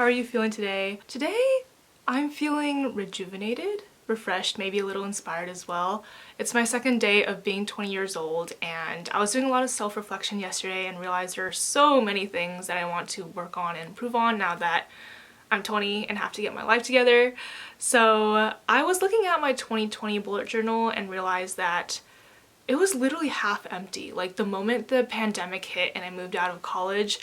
how are you feeling today? Today, I'm feeling rejuvenated, refreshed, maybe a little inspired as well. It's my second day of being 20 years old, and I was doing a lot of self-reflection yesterday and realized there are so many things that I want to work on and improve on now that I'm 20 and have to get my life together. So I was looking at my 2020 bullet journal and realized that it was literally half empty. Like, the moment the pandemic hit and I moved out of college,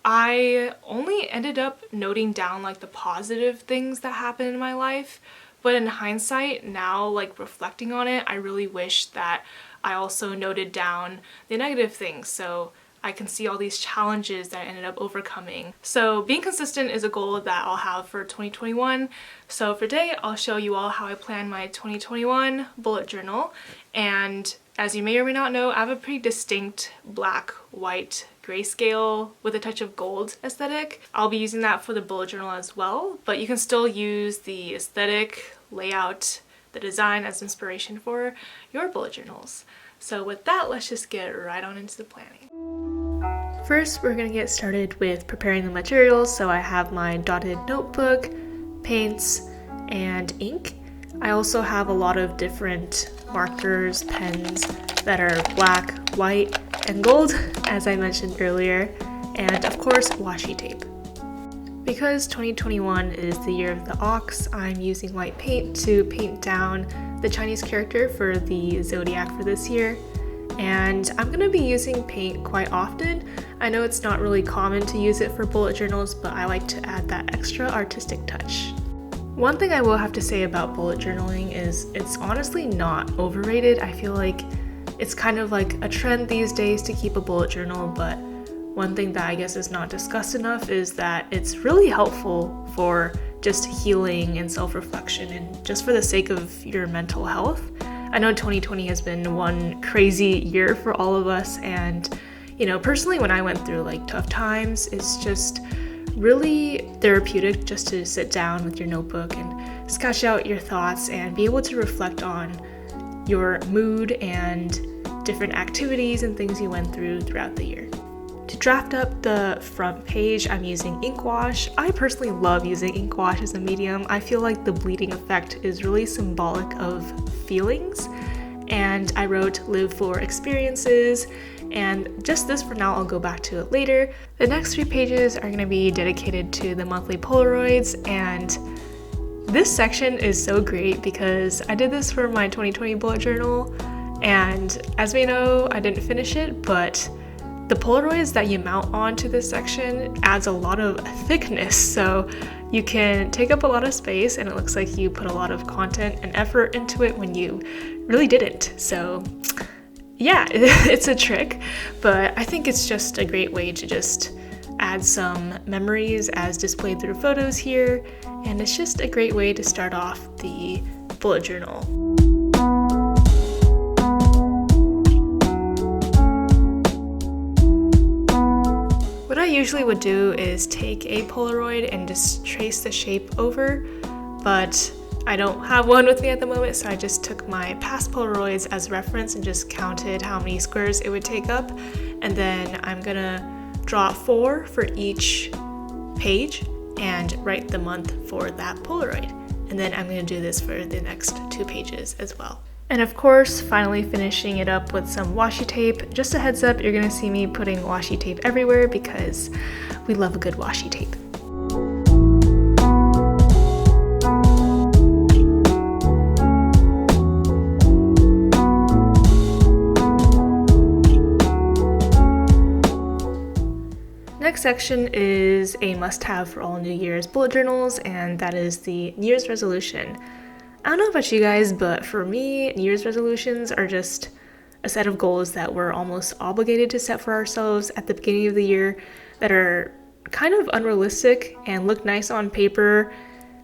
I only ended up noting down like the positive things that happened in my life. But in hindsight, now, like reflecting on it, I really wish that I also noted down the negative things so I can see all these challenges that I ended up overcoming. So being consistent is a goal that I'll have for 2021. So for today, I'll show you all how I plan my 2021 bullet journal. And as you may or may not know, I have a pretty distinct black, white, grayscale with a touch of gold aesthetic. I'll be using that for the bullet journal as well, but you can still use the aesthetic, layout, the design as inspiration for your bullet journals. So with that, let's just get right on into the planning. First, we're gonna get started with preparing the materials. So I have my dotted notebook, paints, and ink. I also have a lot of different markers, pens that are black, white, and gold, as I mentioned earlier, and of course washi tape. Because 2021 is the year of the ox, I'm using white paint to paint down the Chinese character for the zodiac for this year. And I'm gonna be using paint quite often. I know it's not really common to use it for bullet journals, but I like to add that extra artistic touch. One thing I will have to say about bullet journaling is it's honestly not overrated. I feel like it's kind of like a trend these days to keep a bullet journal, but one thing that I guess is not discussed enough is that it's really helpful for just healing and self-reflection and just for the sake of your mental health. I know 2020 has been one crazy year for all of us, and personally when I went through like tough times, it's just really therapeutic just to sit down with your notebook and sketch out your thoughts and be able to reflect on your mood and different activities and things you went through throughout the year. To draft up the front page, I'm using ink wash. I personally love using ink wash as a medium. I feel like the bleeding effect is really symbolic of feelings. And I wrote live for experiences, and just this for now, I'll go back to it later. The next 3 pages are going to be dedicated to the monthly Polaroids, and this section is so great because I did this for my 2020 bullet journal, and as we know, I didn't finish it, but the Polaroids that you mount onto this section adds a lot of thickness, so you can take up a lot of space and it looks like you put a lot of content and effort into it when you really didn't. So yeah, it's a trick, but I think it's just a great way to just add some memories as displayed through photos here, and it's just a great way to start off the bullet journal. What I usually would do is take a Polaroid and just trace the shape over, but I don't have one with me at the moment, so I just took my past Polaroids as reference and just counted how many squares it would take up, and then I'm gonna draw 4 for each page and write the month for that Polaroid, and then I'm gonna do this for the next 2 pages as well. And of course, finally finishing it up with some washi tape. Just a heads up, you're gonna see me putting washi tape everywhere because we love a good washi tape. Next section is a must-have for all New Year's bullet journals, and that is the New Year's resolution. I don't know about you guys, but for me, New Year's resolutions are just a set of goals that we're almost obligated to set for ourselves at the beginning of the year that are kind of unrealistic and look nice on paper,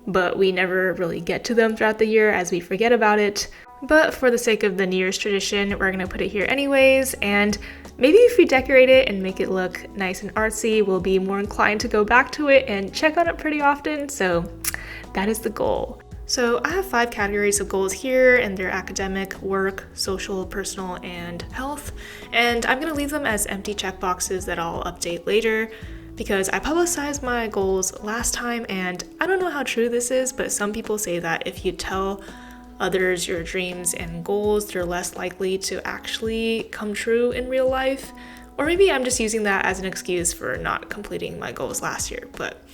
but we never really get to them throughout the year as we forget about it. But for the sake of the New Year's tradition, we're gonna put it here anyways, and maybe if we decorate it and make it look nice and artsy, we'll be more inclined to go back to it and check on it pretty often, so that is the goal. So I have 5 categories of goals here, and they're academic, work, social, personal, and health. And I'm gonna leave them as empty checkboxes that I'll update later. because I publicized my goals last time, and I don't know how true this is, but some people say that if you tell others your dreams and goals, they're less likely to actually come true in real life. Or maybe I'm just using that as an excuse for not completing my goals last year, but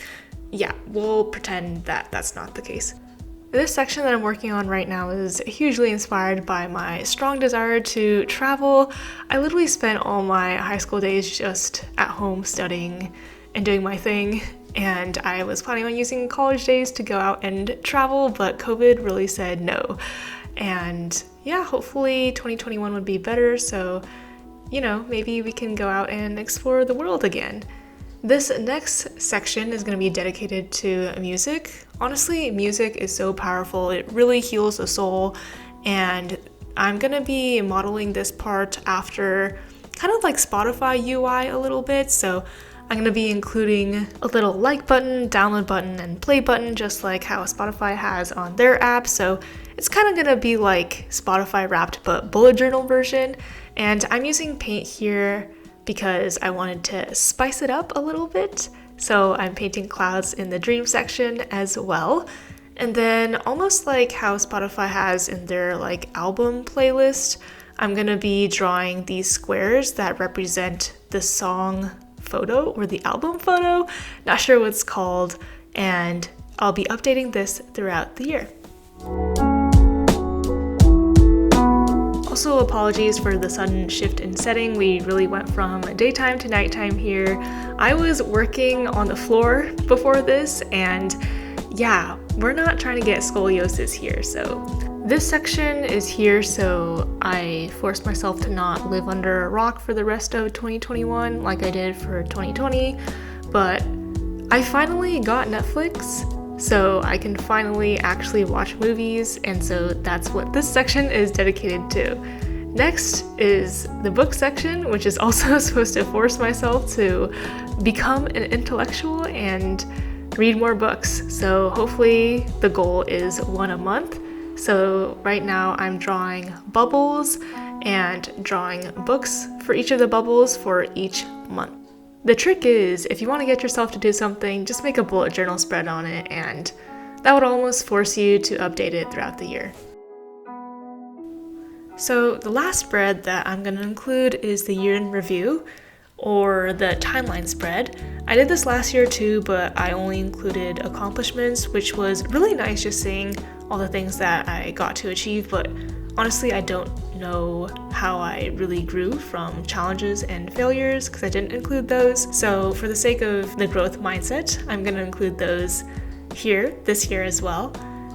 yeah, we'll pretend that that's not the case. This section that I'm working on right now is hugely inspired by my strong desire to travel. I literally spent all my high school days just at home studying and doing my thing, and I was planning on using college days to go out and travel, but COVID really said no. And yeah, hopefully 2021 would be better, so maybe we can go out and explore the world again. This next section is going to be dedicated to music. Honestly, music is so powerful. It really heals the soul, and I'm going to be modeling this part after kind of like Spotify UI a little bit. So I'm going to be including a little like button, download button, and play button, just like how Spotify has on their app. So it's kind of going to be like Spotify Wrapped, but bullet journal version. And I'm using paint here because I wanted to spice it up a little bit. So I'm painting clouds in the dream section as well. And then almost like how Spotify has in their like album playlist, I'm gonna be drawing these squares that represent the song photo or the album photo. Not sure what it's called, and I'll be updating this throughout the year. Also, apologies for the sudden shift in setting. We really went from daytime to nighttime here. I was working on the floor before this, and yeah, we're not trying to get scoliosis here. So this section is here so I forced myself to not live under a rock for the rest of 2021 like I did for 2020, but I finally got Netflix, so I can finally actually watch movies, and so that's what this section is dedicated to. Next is the book section, which is also supposed to force myself to become an intellectual and read more books. So hopefully the goal is one a month. So right now I'm drawing bubbles and drawing books for each of the bubbles for each month. The trick is, if you want to get yourself to do something, just make a bullet journal spread on it, and that would almost force you to update it throughout the year. So the last spread that I'm going to include is the year in review, or the timeline spread. I did this last year too, but I only included accomplishments, which was really nice just seeing all the things that I got to achieve, but honestly, I don't know how I really grew from challenges and failures because I didn't include those. So for the sake of the growth mindset, I'm going to include those here this year as well.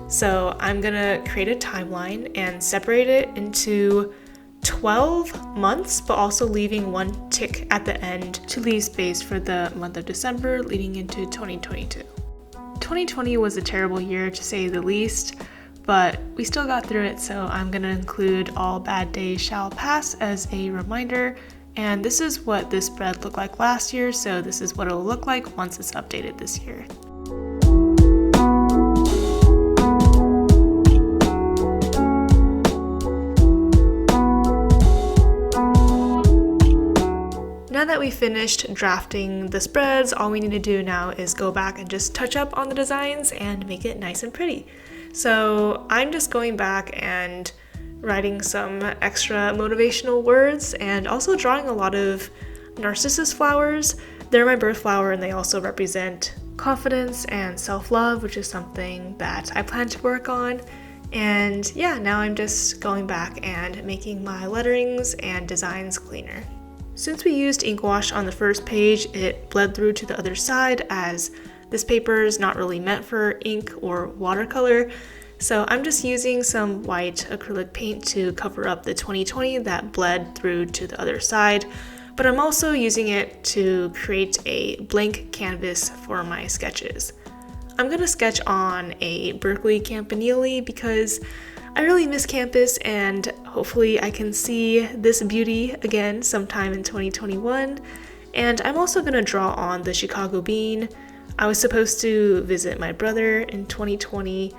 So I'm going to create a timeline and separate it into 12 months, but also leaving one tick at the end to leave space for the month of December leading into 2022. 2020 was a terrible year to say the least, but we still got through it, so I'm going to include all bad days shall pass as a reminder. And this is what this spread looked like last year, so this is what it'll look like once it's updated this year. Now that we finished drafting the spreads, all we need to do now is go back and just touch up on the designs and make it nice and pretty. So I'm just going back and writing some extra motivational words and also drawing a lot of narcissus flowers. They're my birth flower, and they also represent confidence and self-love, which is something that I plan to work on. And yeah, now I'm just going back and making my letterings and designs cleaner. Since we used ink wash on the first page, it bled through to the other side, as this paper is not really meant for ink or watercolor. So I'm just using some white acrylic paint to cover up the 2020 that bled through to the other side, but I'm also using it to create a blank canvas for my sketches. I'm going to sketch on a Berkeley campanile because I really miss campus, and hopefully I can see this beauty again sometime in 2021. And I'm also going to draw on the Chicago bean. I was supposed to visit my brother in 2020,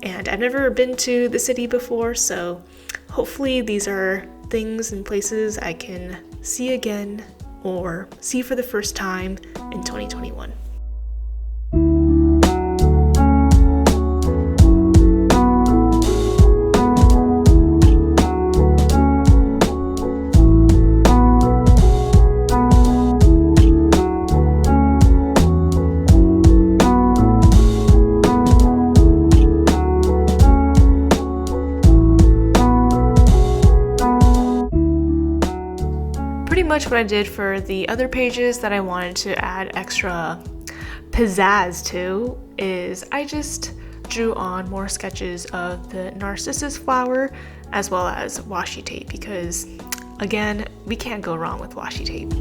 and I've never been to the city before, so hopefully these are things and places I can see again or see for the first time in 2021. Pretty much what I did for the other pages that I wanted to add extra pizzazz to is I just drew on more sketches of the narcissus flower as well as washi tape because, again, we can't go wrong with washi tape.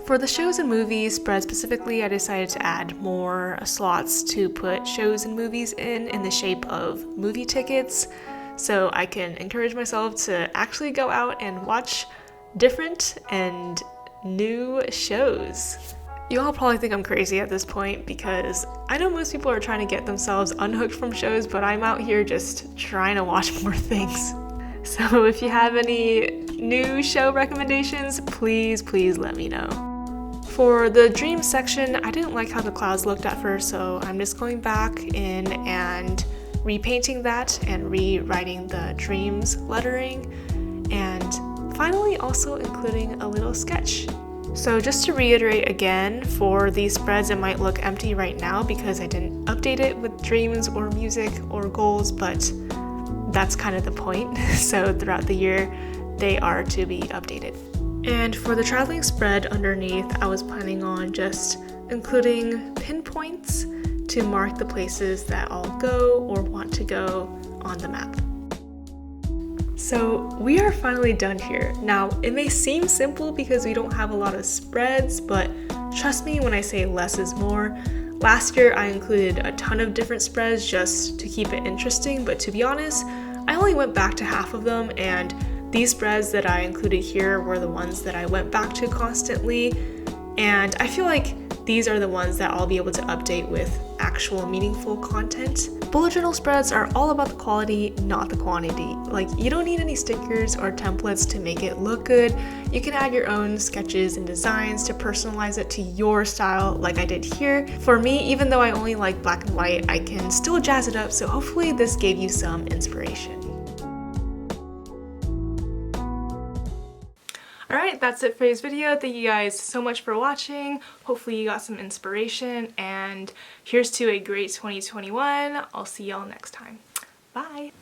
For the shows and movies spread specifically, I decided to add more slots to put shows and movies in the shape of movie tickets, so I can encourage myself to actually go out and watch different and new shows. You all probably think I'm crazy at this point because I know most people are trying to get themselves unhooked from shows, but I'm out here just trying to watch more things. So if you have any new show recommendations, please let me know. For the dreams section, I didn't like how the clouds looked at first, so I'm just going back in and repainting that and rewriting the dreams lettering, and finally also including a little sketch. So just to reiterate again, for these spreads it might look empty right now because I didn't update it with dreams or music or goals, but that's kind of the point. So throughout the year they are to be updated. And for the traveling spread underneath, I was planning on just including pinpoints to mark the places that I'll go or want to go on the map. So we are finally done here. Now, it may seem simple because we don't have a lot of spreads, but trust me when I say less is more. Last year, I included a ton of different spreads just to keep it interesting, but to be honest, I only went back to half of them, and these spreads that I included here were the ones that I went back to constantly, and I feel like these are the ones that I'll be able to update with actual meaningful content. Bullet journal spreads are all about the quality, not the quantity. Like, you don't need any stickers or templates to make it look good. You can add your own sketches and designs to personalize it to your style like I did here. For me, even though I only like black and white, I can still jazz it up, so hopefully this gave you some inspiration. Alright, that's it for today's video. Thank you guys so much for watching. Hopefully you got some inspiration, and here's to a great 2021. I'll see y'all next time. Bye!